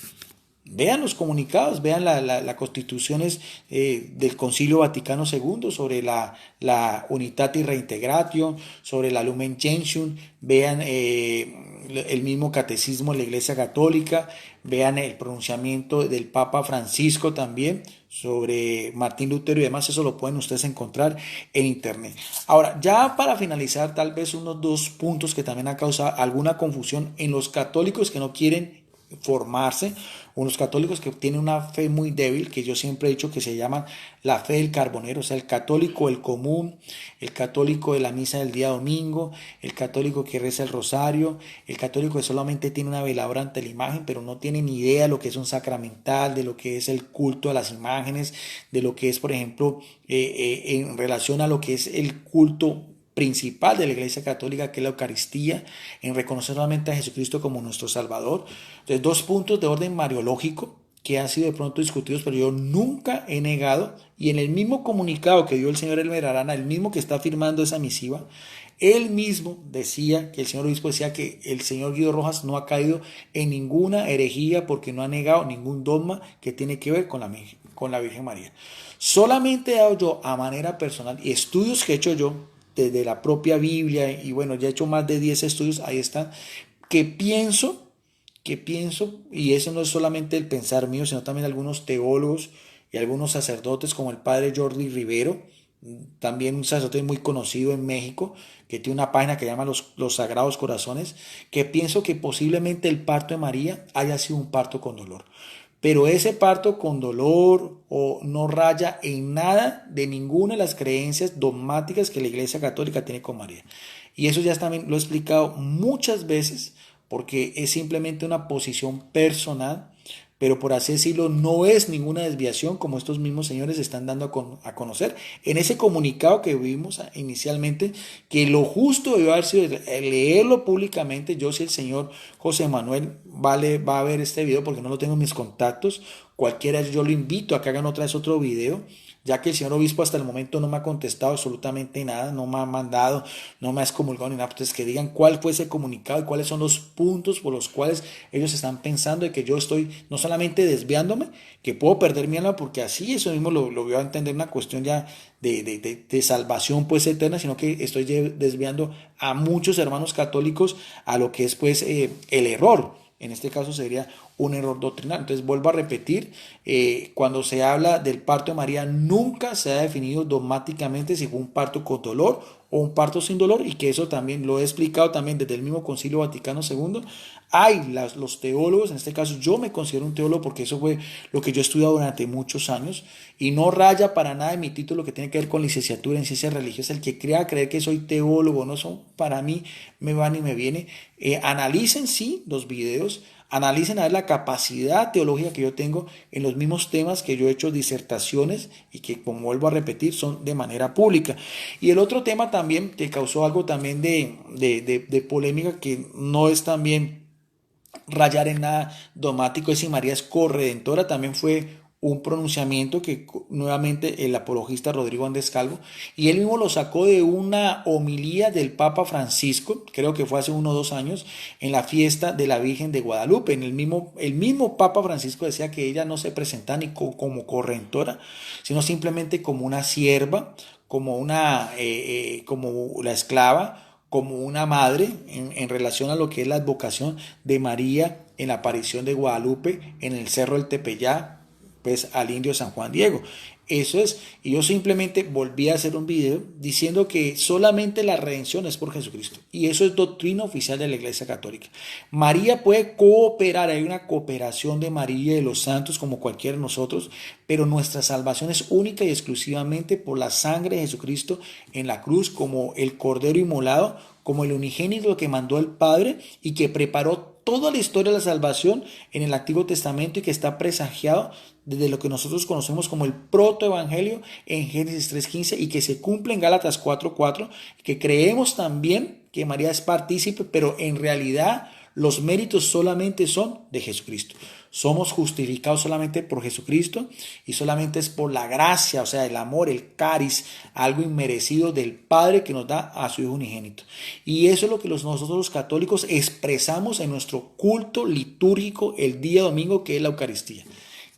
Vean los comunicados, vean las constituciones del Concilio Vaticano II sobre la Unitatis Reintegratio, sobre la Lumen Gentium, vean el mismo catecismo de la Iglesia Católica, vean el pronunciamiento del Papa Francisco también sobre Martín Lutero y demás. Eso lo pueden ustedes encontrar en internet. Ahora, ya para finalizar, tal vez unos dos puntos que también han causado alguna confusión en los católicos que no quieren formarse, unos católicos que tienen una fe muy débil, que yo siempre he dicho que se llama la fe del carbonero, o sea, el católico el común, el católico de la misa del día domingo, el católico que reza el rosario, el católico que solamente tiene una veladora ante la imagen, pero no tiene ni idea de lo que es un sacramental, de lo que es el culto a las imágenes, de lo que es, por ejemplo, en relación a lo que es el culto principal de la Iglesia Católica, que es la Eucaristía, en reconocer solamente a Jesucristo como nuestro Salvador. Entonces, dos puntos de orden mariológico que han sido de pronto discutidos, pero yo nunca he negado, y en el mismo comunicado que dio el señor Elmer Arana, el mismo que está firmando esa misiva, él mismo decía, que el señor obispo decía que el señor Guido Rojas no ha caído en ninguna herejía porque no ha negado ningún dogma que tiene que ver con la Virgen María. Solamente he dado yo a manera personal y estudios que he hecho yo desde la propia Biblia, y bueno, ya he hecho más de 10 estudios, ahí están, que pienso, y eso no es solamente el pensar mío, sino también algunos teólogos y algunos sacerdotes como el padre Jordi Rivero, también un sacerdote muy conocido en México, que tiene una página que llama los Sagrados Corazones, que pienso que posiblemente el parto de María haya sido un parto con dolor. Pero ese parto con dolor o no raya en nada de ninguna de las creencias dogmáticas que la Iglesia Católica tiene con María. Y eso ya también lo he explicado muchas veces, porque es simplemente una posición personal, pero por así decirlo, no es ninguna desviación como estos mismos señores están dando a conocer en ese comunicado que vimos inicialmente, que lo justo debió haber sido leerlo públicamente. Yo, si el señor José Manuel va a ver este video, porque no lo tengo en mis contactos, cualquiera, yo lo invito a que hagan otra vez otro video, ya que el señor obispo hasta el momento no me ha contestado absolutamente nada, no me ha mandado, no me ha excomulgado ni nada. Entonces, que digan cuál fue ese comunicado y cuáles son los puntos por los cuales ellos están pensando de que yo estoy no solamente desviándome, que puedo perder mi alma, porque así eso mismo lo voy a entender, una cuestión ya de salvación pues eterna, sino que estoy desviando a muchos hermanos católicos a lo que es pues el error. En este caso sería un error doctrinal. Entonces vuelvo a repetir, cuando se habla del parto de María, nunca se ha definido dogmáticamente si fue un parto con dolor o un parto sin dolor, y que eso también lo he explicado también desde el mismo Concilio Vaticano II. Hay los teólogos, en este caso yo me considero un teólogo porque eso fue lo que yo he estudiado durante muchos años, y no raya para nada en mi título que tiene que ver con licenciatura en ciencias religiosas. El que crea creer que soy teólogo, no son, para mí me van y me viene. Analicen sí los videos, analicen a ver la capacidad teológica que yo tengo en los mismos temas que yo he hecho disertaciones y que, como vuelvo a repetir, son de manera pública. Y el otro tema también que causó algo también de polémica, que no es también rayar en nada dogmático, es si María es corredentora, también fue un pronunciamiento que nuevamente el apologista Rodrigo Andrés Calvo, y él mismo lo sacó de una homilía del Papa Francisco, creo que fue hace 1 o 2 años, en la fiesta de la Virgen de Guadalupe. El mismo Papa Francisco decía que ella no se presenta ni como correntora, sino simplemente como una sierva, como como la esclava, como una madre en relación a lo que es la advocación de María en la aparición de Guadalupe en el Cerro del Tepeyá, pues al indio San Juan Diego. Eso es, y yo simplemente volví a hacer un video diciendo que solamente la redención es por Jesucristo. Y eso es doctrina oficial de la Iglesia Católica. María puede cooperar, hay una cooperación de María y de los santos como cualquiera de nosotros, pero nuestra salvación es única y exclusivamente por la sangre de Jesucristo en la cruz, como el Cordero inmolado, como el unigénito que mandó el Padre y que preparó toda la historia de la salvación en el Antiguo Testamento y que está presagiado desde lo que nosotros conocemos como el protoevangelio en Génesis 3:15 y que se cumple en Gálatas 4:4, que creemos también que María es partícipe, pero en realidad los méritos solamente son de Jesucristo. Somos justificados solamente por Jesucristo y solamente es por la gracia, o sea, el amor, el caris, algo inmerecido del Padre que nos da a su Hijo unigénito. Y eso es lo que nosotros los católicos expresamos en nuestro culto litúrgico el día domingo, que es la Eucaristía.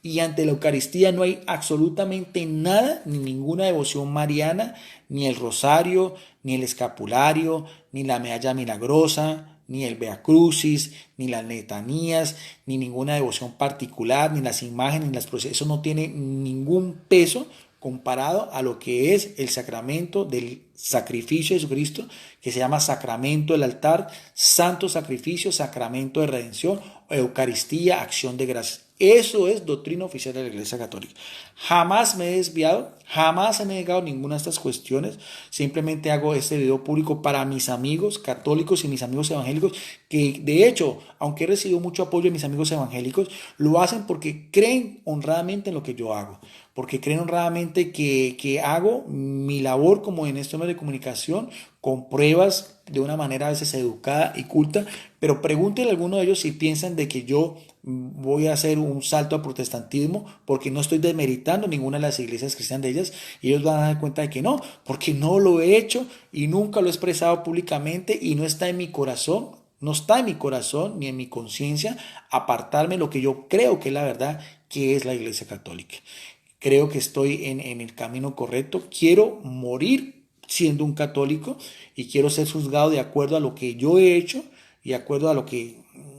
Y ante la Eucaristía no hay absolutamente nada, ni ninguna devoción mariana, ni el rosario, ni el escapulario, ni la medalla milagrosa, ni el Via Crucis, ni las letanías, ni ninguna devoción particular, ni las imágenes, ni las procesiones. Eso no tiene ningún peso comparado a lo que es el sacramento del sacrificio de Jesucristo, que se llama sacramento del altar, santo sacrificio, sacramento de redención, Eucaristía, acción de gracias. Eso es doctrina oficial de la Iglesia Católica. Jamás me he desviado, jamás he negado ninguna de estas cuestiones. Simplemente hago este video público para mis amigos católicos y mis amigos evangélicos, que de hecho, aunque he recibido mucho apoyo de mis amigos evangélicos, lo hacen porque creen honradamente en lo que yo hago. Porque creen honradamente que hago mi labor como en estos medios de comunicación con pruebas de una manera a veces educada y culta, pero pregúntenle a alguno de ellos si piensan de que yo voy a hacer un salto al protestantismo, porque no estoy desmeritando ninguna de las iglesias cristianas de ellas, y ellos van a dar cuenta de que no, porque no lo he hecho y nunca lo he expresado públicamente y no está en mi corazón. No está en mi corazón ni en mi conciencia apartarme lo que yo creo que es la verdad, que es la Iglesia Católica. Creo que estoy en el camino correcto. Quiero morir siendo un católico y quiero ser juzgado de acuerdo a lo que yo he hecho y de acuerdo a lo que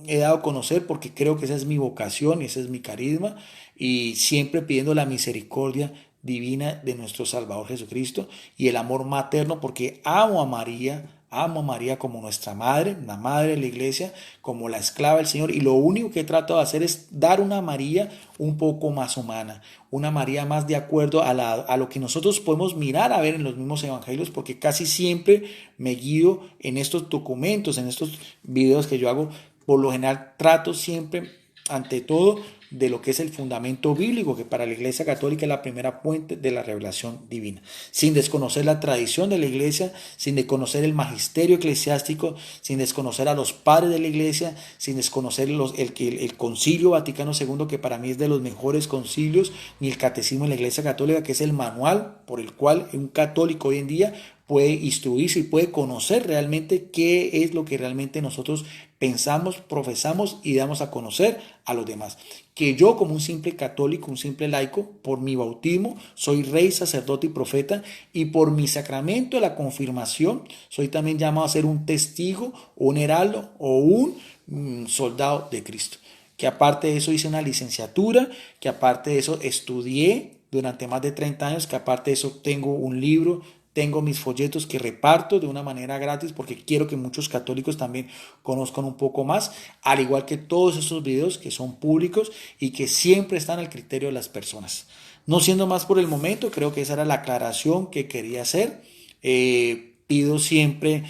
he dado a conocer, porque creo que esa es mi vocación y ese es mi carisma, y siempre pidiendo la misericordia divina de nuestro Salvador Jesucristo y el amor materno, porque amo a María como nuestra madre, la madre de la iglesia, como la esclava del Señor, y lo único que trato de hacer es dar una María un poco más humana, una María más de acuerdo a lo que nosotros podemos mirar a ver en los mismos evangelios, porque casi siempre me guío en estos documentos, en estos videos que yo hago. Por lo general trato siempre, ante todo, de lo que es el fundamento bíblico, que para la Iglesia Católica es la primera fuente de la revelación divina, sin desconocer la tradición de la Iglesia, sin desconocer el magisterio eclesiástico, sin desconocer a los padres de la Iglesia, sin desconocer el Concilio Vaticano II, que para mí es de los mejores concilios, ni el Catecismo de la Iglesia Católica, que es el manual por el cual un católico hoy en día puede instruirse y puede conocer realmente qué es lo que realmente nosotros pensamos, profesamos y damos a conocer a los demás. Que yo, como un simple católico, un simple laico, por mi bautismo soy rey, sacerdote y profeta, y por mi sacramento de la confirmación soy también llamado a ser un testigo, un heraldo o un soldado de Cristo. Que aparte de eso hice una licenciatura, que aparte de eso estudié durante más de 30 años, que aparte de eso tengo un libro, tengo mis folletos que reparto de una manera gratis, porque quiero que muchos católicos también conozcan un poco más, al igual que todos esos videos que son públicos y que siempre están al criterio de las personas. No siendo más por el momento, creo que esa era la aclaración que quería hacer. Pido siempre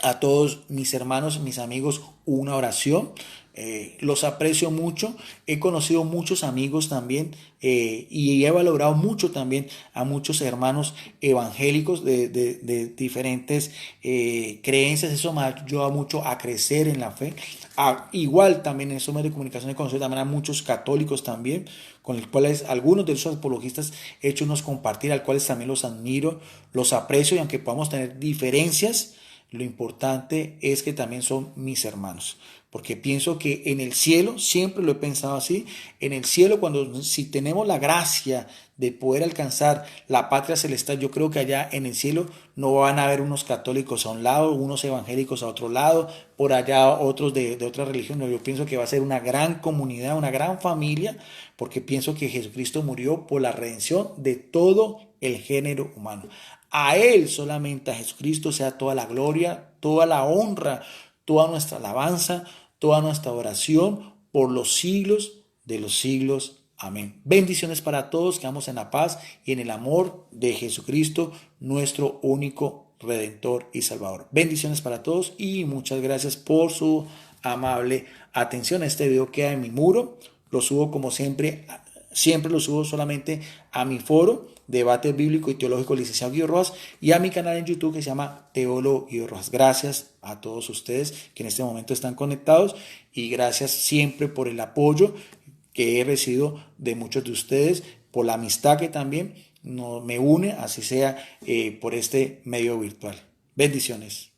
a todos mis hermanos, mis amigos, una oración. Los aprecio mucho, he conocido muchos amigos también y he valorado mucho también a muchos hermanos evangélicos de diferentes creencias. Eso me ayuda mucho a crecer en la fe. Igual también en esos medios de comunicación he conocido también a muchos católicos también, con los cuales algunos de esos apologistas he hecho unos compartir, al cuales también los admiro, los aprecio, y aunque podamos tener diferencias, lo importante es que también son mis hermanos, porque pienso que en el cielo, siempre lo he pensado así, en el cielo si tenemos la gracia de poder alcanzar la patria celestial, yo creo que allá en el cielo no van a haber unos católicos a un lado, unos evangélicos a otro lado, por allá otros de otra religión. No, yo pienso que va a ser una gran comunidad, una gran familia, porque pienso que Jesucristo murió por la redención de todo el género humano. A Él solamente, a Jesucristo, sea toda la gloria, toda la honra, toda nuestra alabanza, toda nuestra oración por los siglos de los siglos. Amén. Bendiciones para todos, quedamos en la paz y en el amor de Jesucristo, nuestro único Redentor y Salvador. Bendiciones para todos y muchas gracias por su amable atención. Este video queda en mi muro, lo subo como siempre lo subo solamente a mi foro, Debate Bíblico y Teológico Licenciado Guido Rojas, y a mi canal en YouTube que se llama Teólogo Guido Rojas. Gracias a todos ustedes que en este momento están conectados y gracias siempre por el apoyo que he recibido de muchos de ustedes, por la amistad que también me une, así sea por este medio virtual. Bendiciones.